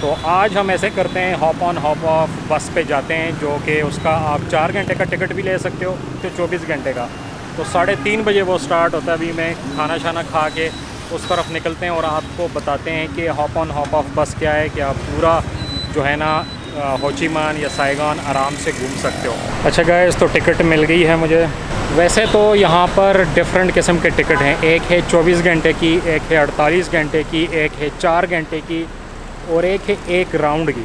तो आज हम ऐसे करते हैं, हॉप ऑन हॉप ऑफ बस पे जाते हैं, जो कि उसका आप 4 घंटे का टिकट भी ले सकते हो तो 24 घंटे का। तो 3:30 बजे वो स्टार्ट होता है। अभी मैं खाना शाना खा के उस तरफ निकलते हैं और आपको बताते हैं कि हॉप ऑन हॉप ऑफ बस क्या है, कि आप पूरा जो है ना होचिमान या साइगॉन आराम से घूम सकते हो। अच्छा गाइस, तो टिकट मिल गई है मुझे। वैसे तो यहाँ पर डिफरेंट किस्म के टिकट हैं। एक है 24 घंटे की, एक है 48 घंटे की, एक है 4 घंटे की और एक है 1 राउंड की।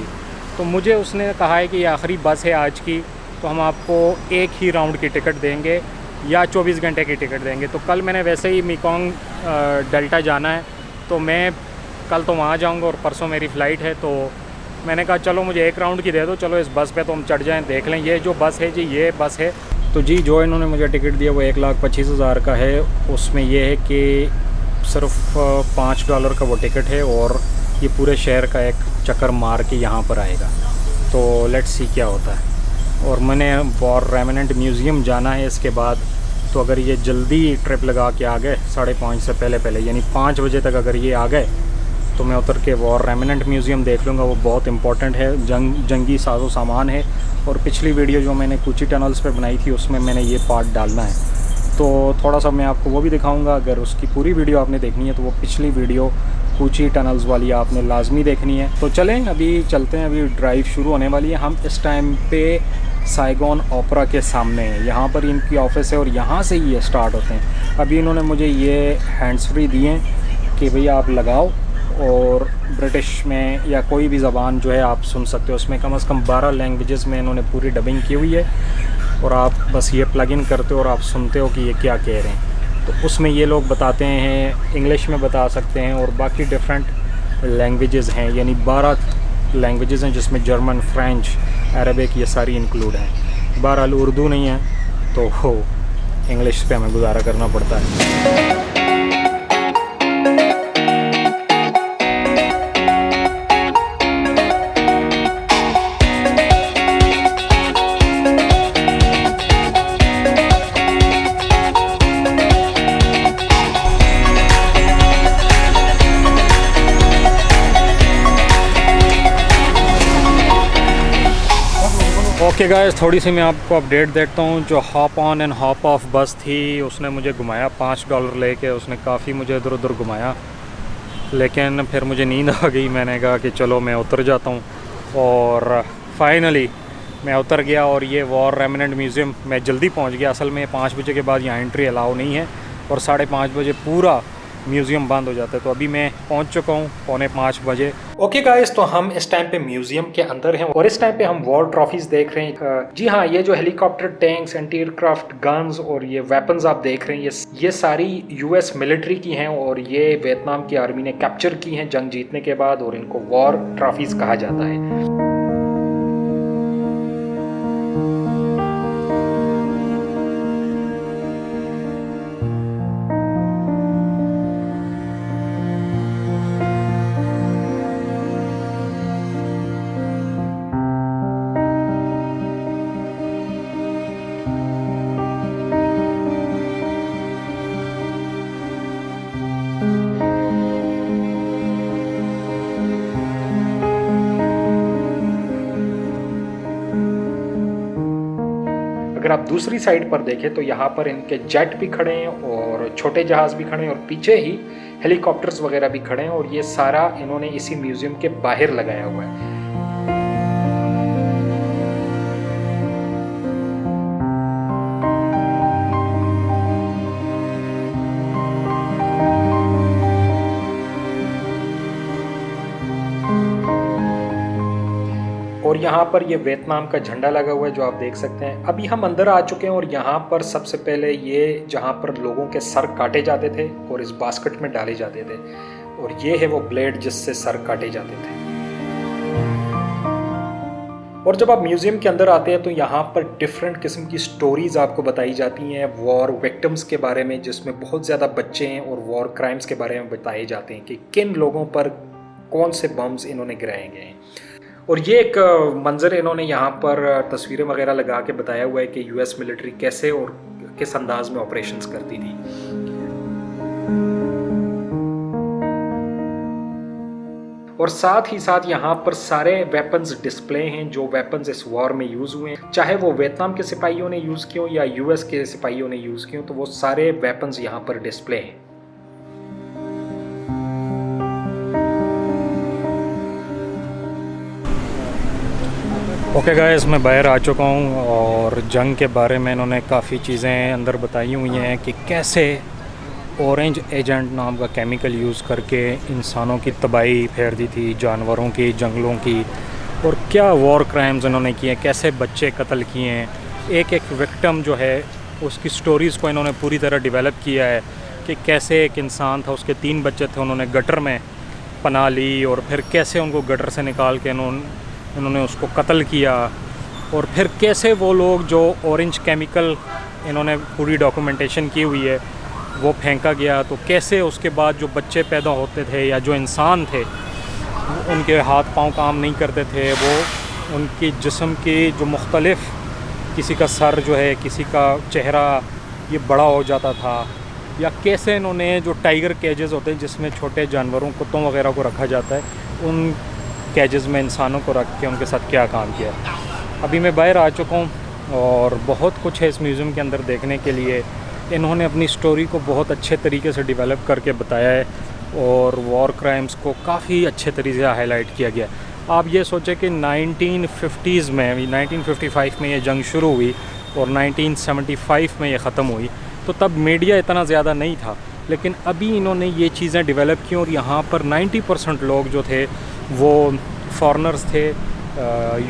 तो मुझे उसने कहा है कि ये आखिरी बस है आज की, तो हम आपको 1 ही राउंड की टिकट देंगे या 24 घंटे की टिकट देंगे। तो कल मैंने वैसे ही मेकोंग डेल्टा जाना है, तो मैं कल तो वहाँ जाऊँगा और परसों मेरी फ़्लाइट है। तो मैंने कहा चलो मुझे 1 राउंड की दे दो, चलो इस बस पे तो हम चढ़ जाएं, देख लें। ये जो बस है जी, ये बस है। तो जी जो इन्होंने मुझे टिकट दिया वो $1,25,000 का है। उसमें ये है कि सिर्फ $5 का वो टिकट है और ये पूरे शहर का एक चक्कर मार के यहाँ पर आएगा। तो लेट्स सी क्या होता है। और मैंने वॉर रेमिनेंट म्यूज़ियम जाना है इसके बाद। तो अगर ये जल्दी ट्रिप लगा के आ गए 5:30 से पहले यानी 5 बजे तक अगर ये आ गए, तो मैं उतर के वॉर रेमिनेंट म्यूज़ियम देख लूँगा। वो बहुत इंपॉर्टेंट है, जंगी साजो सामान है। और पिछली वीडियो जो मैंने कूची टनल्स पे बनाई थी उसमें मैंने ये पार्ट डालना है, तो थोड़ा सा मैं आपको वो भी दिखाऊंगा। अगर उसकी पूरी वीडियो आपने देखनी है तो वो पिछली वीडियो कूची टनल्स वाली आपने लाजमी देखनी है। तो चलें अभी चलते हैं, अभी ड्राइव शुरू होने वाली है। हम इस टाइम पे साइगॉन ओपेरा के सामने हैं, यहाँ पर इनकी ऑफिस है और यहाँ से ही ये स्टार्ट होते हैं। अभी इन्होंने मुझे ये हैंड्स फ्री दिए हैं कि भैया आप लगाओ और ब्रिटिश में या कोई भी ज़बान जो है आप सुन सकते हो। उसमें कम से कम 12 लैंग्वेजेस में इन्होंने पूरी डबिंग की हुई है और आप बस ये प्लग इन करते हो और आप सुनते हो कि ये क्या कह रहे हैं। तो उसमें ये लोग बताते हैं, इंग्लिश में बता सकते हैं और बाकी डिफरेंट लैंग्वेजेस हैं, यानी 12 लैंग्वेजेस हैं जिसमें जर्मन, फ्रेंच, अरबिक ये सारी इंक्लूड हैं। बहरहाल उर्दू नहीं है तो हो इंग्लिश पे हमें गुजारा करना पड़ता है। ओके गाइस, थोड़ी सी मैं आपको अपडेट देता हूँ। जो hop on and hop off बस थी उसने मुझे घुमाया $5 लेके। उसने काफ़ी मुझे इधर उधर घुमाया, लेकिन फिर मुझे नींद आ गई। मैंने कहा कि चलो मैं उतर जाता हूँ और फाइनली मैं उतर गया। और ये वॉर रेमिनेंट म्यूज़ियम मैं जल्दी पहुँच गया। असल में 5 बजे के बाद यहाँ एंट्री अलाउ नहीं है और 5:30 बजे पूरा म्यूज़ियम बंद हो जाता है। तो अभी मैं पहुंच चुका हूं 4:45 बजे। ओके गाइस, तो हम इस टाइम पे म्यूज़ियम के अंदर हैं और इस टाइम पे हम वॉर ट्रॉफीज देख रहे हैं। जी हाँ, ये जो helicopter, tanks, anti aircraft guns और ये वेपन्स आप देख रहे हैं, ये सारी यूएस मिलिट्री की हैं और ये वियतनाम की आर्मी ने कैप्चर की हैं जंग जीतने के बाद, और इनको वॉर ट्रॉफीज कहा जाता है। अगर आप दूसरी साइड पर देखें तो यहाँ पर इनके जेट भी खड़े हैं और छोटे जहाज़ भी खड़े हैं और पीछे ही हेलीकॉप्टर्स वगैरह भी खड़े हैं, और ये सारा इन्होंने इसी म्यूज़ियम के बाहर लगाया हुआ है। और यहाँ पर ये वियतनाम का झंडा लगा हुआ है जो आप देख सकते हैं। अभी हम अंदर आ चुके हैं और यहाँ पर सबसे पहले ये जहाँ पर लोगों के सर काटे जाते थे और इस बास्केट में डाले जाते थे, और ये है वो ब्लेड जिससे सर काटे जाते थे। और जब आप म्यूज़ियम के अंदर आते हैं तो यहाँ पर डिफरेंट किस्म की स्टोरीज आपको बताई जाती हैं वॉर विक्टिम्स के बारे में, जिसमें बहुत ज़्यादा बच्चे हैं, और वॉर क्राइम्स के बारे में बताए जाते हैं कि किन लोगों पर कौन से बम्स इन्होंने गिराए गए हैं। और ये एक मंजर इन्होंने यहाँ पर तस्वीरें वगैरह लगा के बताया हुआ है कि यूएस मिलिट्री कैसे और किस अंदाज में ऑपरेशंस करती थी। और साथ ही साथ यहाँ पर सारे वेपन्स डिस्प्ले हैं जो वेपन्स इस वॉर में यूज़ हुए हैं, चाहे वो वियतनाम के सिपाहियों ने यूज़ किए हो या यूएस के सिपाहियों ने यूज़ किए हो, तो वो सारे वेपन्स यहाँ पर डिस्प्ले हैं। ओके गाइस, मैं बाहर आ चुका हूँ और जंग के बारे में इन्होंने काफ़ी चीज़ें अंदर बताई हुई हैं कि कैसे ऑरेंज एजेंट नाम का केमिकल यूज़ करके इंसानों की तबाही फेर दी थी, जानवरों की, जंगलों की, और क्या वॉर क्राइम्स इन्होंने किए, कैसे बच्चे कत्ल किए हैं। एक एक विक्टिम जो है उसकी स्टोरीज़ को इन्होंने पूरी तरह डेवलप किया है कि कैसे एक इंसान था, उसके 3 बच्चे थे, उन्होंने गटर में पनाह ली और फिर कैसे उनको गटर से निकाल के इन्होंने उसको कत्ल किया, और फिर कैसे वो लोग जो ऑरेंज केमिकल इन्होंने पूरी डॉक्यूमेंटेशन की हुई है वो फेंका गया, तो कैसे उसके बाद जो बच्चे पैदा होते थे या जो इंसान थे उनके हाथ पांव काम नहीं करते थे, वो उनकी जिस्म की जो मुख्तलिफ़, किसी का सर जो है, किसी का चेहरा ये बड़ा हो जाता था, या कैसे इन्होंने जो टाइगर केजेस होते हैं जिसमें छोटे जानवरों, कुत्तों वगैरह को रखा जाता है, उन केजेस में इंसानों को रख के उनके साथ क्या काम किया। अभी मैं बाहर आ चुका हूँ और बहुत कुछ है इस म्यूज़ियम के अंदर देखने के लिए। इन्होंने अपनी स्टोरी को बहुत अच्छे तरीके से डेवलप करके बताया है और वॉर क्राइम्स को काफ़ी अच्छे तरीके से हाईलाइट किया गया। आप ये सोचें कि 1950s में, 1955 में ये जंग शुरू हुई और 1975 में ये ख़त्म हुई, तो तब मीडिया इतना ज़्यादा नहीं था, लेकिन अभी इन्होंने ये चीज़ें डेवलप की और यहाँ पर 90% लोग जो थे वो फॉरेनर्स थे,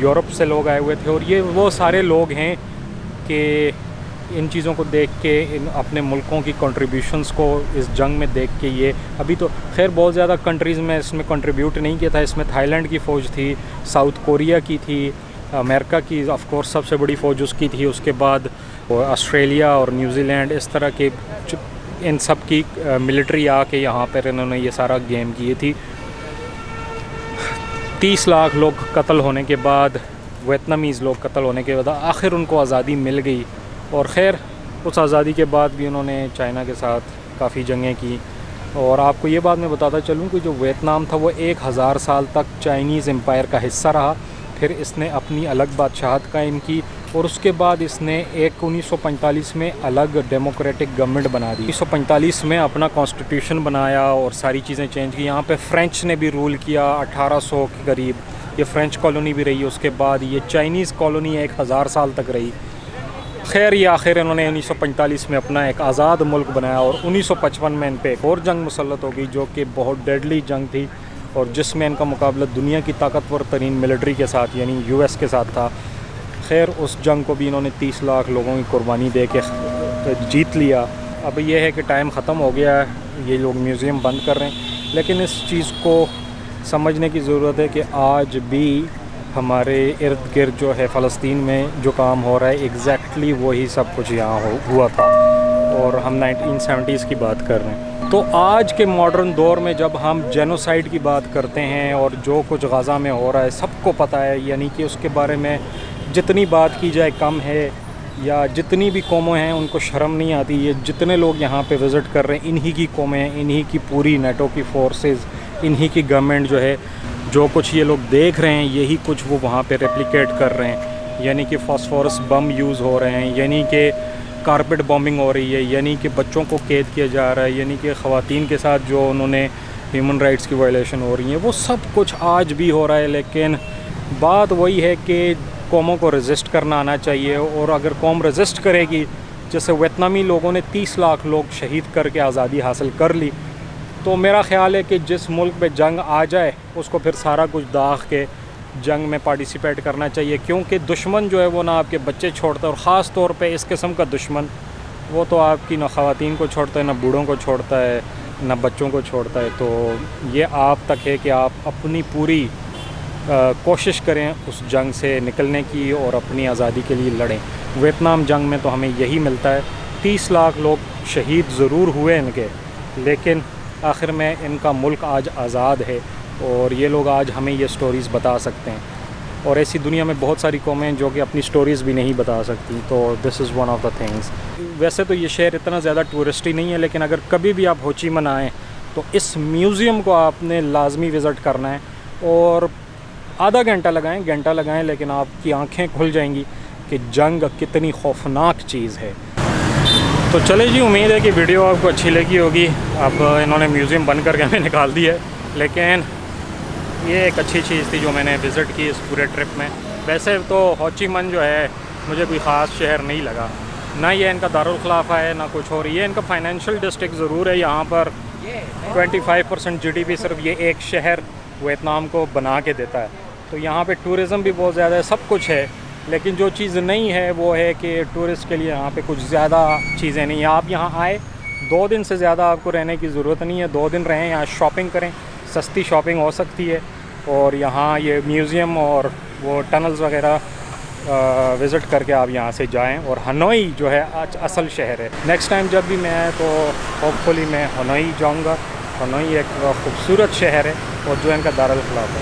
यूरोप से लोग आए हुए थे, और ये वो सारे लोग हैं कि इन चीज़ों को देख के, इन अपने मुल्कों की कंट्रीब्यूशंस को इस जंग में देख के, ये अभी तो खैर बहुत ज़्यादा कंट्रीज़ में इसमें कंट्रीब्यूट नहीं किया था। इसमें थाईलैंड की फ़ौज थी, साउथ कोरिया की थी, अमेरिका की ऑफ कोर्स सबसे बड़ी फ़ौज उसकी थी, उसके बाद ऑस्ट्रेलिया और न्यूजीलैंड, इस तरह के इन सब की मिलिट्री आके यहाँ पर इन्होंने ये सारा गेम किए थी। 30 लाख लोग कत्ल होने के बाद, वियतनामीज़ लोग कत्ल होने के बाद आखिर उनको आज़ादी मिल गई, और ख़ैर उस आज़ादी के बाद भी उन्होंने चाइना के साथ काफ़ी जंगें की। और आपको ये बात मैं बताता चलूँ कि जो वियतनाम था वो 1000 साल तक चाइनीज़ एम्पायर का हिस्सा रहा, फिर इसने अपनी अलग बादशाहत कायम की, और उसके बाद इसने 1945 में अलग डेमोक्रेटिक गवर्नमेंट बना दी। 1945 में अपना कॉन्स्टिट्यूशन बनाया और सारी चीज़ें चेंज की। यहाँ पे फ्रेंच ने भी रूल किया 1800 के करीब, ये फ्रेंच कॉलोनी भी रही। उसके बाद ये चाइनीज़ कॉलोनी 1000 साल तक रही। खैर ये आखिर इन्होंने 1945 में अपना एक आज़ाद मुल्क बनाया, और 1955 में इन पर एक और जंग मुसल्लत हो गई जो कि बहुत डेडली जंग थी, और जिसमें इनका मुकाबला दुनिया की ताकतवर तरीन मिलिट्री के साथ यानी यूएस के साथ था। खैर उस जंग को भी इन्होंने 30 लाख लोगों की कुर्बानी दे के जीत लिया। अब यह है कि टाइम ख़त्म हो गया है, ये लोग म्यूज़ियम बंद कर रहे हैं, लेकिन इस चीज़ को समझने की ज़रूरत है कि आज भी हमारे इर्द गिर्द जो है फ़लस्तीन में जो काम हो रहा है, एग्जैक्टली वही सब कुछ यहाँ हुआ था, और हम 1970s की बात कर रहे हैं। तो आज के मॉडर्न दौर में जब हम जेनोसाइड की बात करते हैं और जो कुछ गाज़ा में हो रहा है सबको पता है, यानी कि उसके बारे में जितनी बात की जाए कम है, या जितनी भी कौमें हैं उनको शर्म नहीं आती। ये जितने लोग यहाँ पे विज़िट कर रहे हैं इन्हीं की कौमें हैं, इन्हीं की पूरी नेटो की फोर्सेस, इन्हीं की गवर्नमेंट जो है, जो कुछ ये लोग देख रहे हैं यही कुछ वो वहाँ पे रेप्लिकेट कर रहे हैं। यानी कि फास्फोरस बम यूज़ हो रहे हैं, यानी कि कारपेट बॉम्बिंग हो रही है, यानी कि बच्चों को कैद किया जा रहा है, यानी कि ख़वातीन के साथ जो उन्होंने ह्यूमन राइट्स की वायलेशन हो रही है, वो सब कुछ आज भी हो रहा है। लेकिन बात वही है कि कौमों को रेजिस्ट करना आना चाहिए, और अगर कौम रेजिस्ट करेगी, जैसे वियतनामी लोगों ने 30 लाख लोग शहीद करके आज़ादी हासिल कर ली, तो मेरा ख़्याल है कि जिस मुल्क में जंग आ जाए उसको फिर सारा कुछ दाग के जंग में पार्टिसिपेट करना चाहिए, क्योंकि दुश्मन जो है वो ना आपके बच्चे छोड़ता है, और ख़ास तौर पे इस किस्म का दुश्मन वो तो आपकी ना ख़वातीन को छोड़ता है, ना बूढ़ों को छोड़ता है, ना बच्चों को छोड़ता है। तो ये आप तक है कि आप अपनी पूरी कोशिश करें उस जंग से निकलने की और अपनी आज़ादी के लिए लड़ें। वियतनाम जंग में तो हमें यही मिलता है। 30 लाख लोग शहीद ज़रूर हुए इनके, लेकिन आखिर में इनका मुल्क आज आज़ाद है, और ये लोग आज हमें ये स्टोरीज़ बता सकते हैं। और ऐसी दुनिया में बहुत सारी कौमें हैं जो कि अपनी स्टोरीज़ भी नहीं बता सकती, तो this is one of the things. वैसे तो ये शहर इतना ज़्यादा टूरिस्टी नहीं है, लेकिन अगर कभी भी आप हो ची मिन्ह आएँ तो इस म्यूज़ियम को आपने लाजमी विज़िट करना है। और आधा घंटा लगाएं लेकिन आपकी आंखें खुल जाएंगी कि जंग कितनी खौफनाक चीज़ है। तो चले जी, उम्मीद है कि वीडियो आपको अच्छी लगी होगी। अब इन्होंने म्यूज़ियम बंद करके हमें निकाल दिया है, लेकिन ये एक अच्छी चीज़ थी जो मैंने विज़िट की इस पूरे ट्रिप में। वैसे तो हो ची मिन्ह जो है मुझे कोई ख़ास शहर नहीं लगा, ना ये इनका दारुल खिलाफा है ना कुछ और। ये इनका फाइनेंशियल डिस्ट्रिक्ट ज़रूर है। यहाँ पर 25% GDP सिर्फ ये एक शहर वियतनाम को बना के देता है। तो यहाँ पे टूरिज़म भी बहुत ज़्यादा है, सब कुछ है, लेकिन जो चीज़ नहीं है वो है कि टूरिस्ट के लिए यहाँ पे कुछ ज़्यादा चीज़ें नहीं हैं। आप यहाँ आए, 2 दिन से ज़्यादा आपको रहने की ज़रूरत नहीं है। 2 दिन रहें, यहाँ शॉपिंग करें, सस्ती शॉपिंग हो सकती है। और यहाँ ये म्यूज़ियम और वो टनल्स वगैरह विज़िट करके आप यहाँ से जाएं। और हनोई जो है असल शहर है। नेक्स्ट टाइम जब भी मैं आए तो होपफुली मैं हनोई जाऊँगा। हनोई एक खूबसूरत शहर है और जो इनका दारुल खिलाफा है।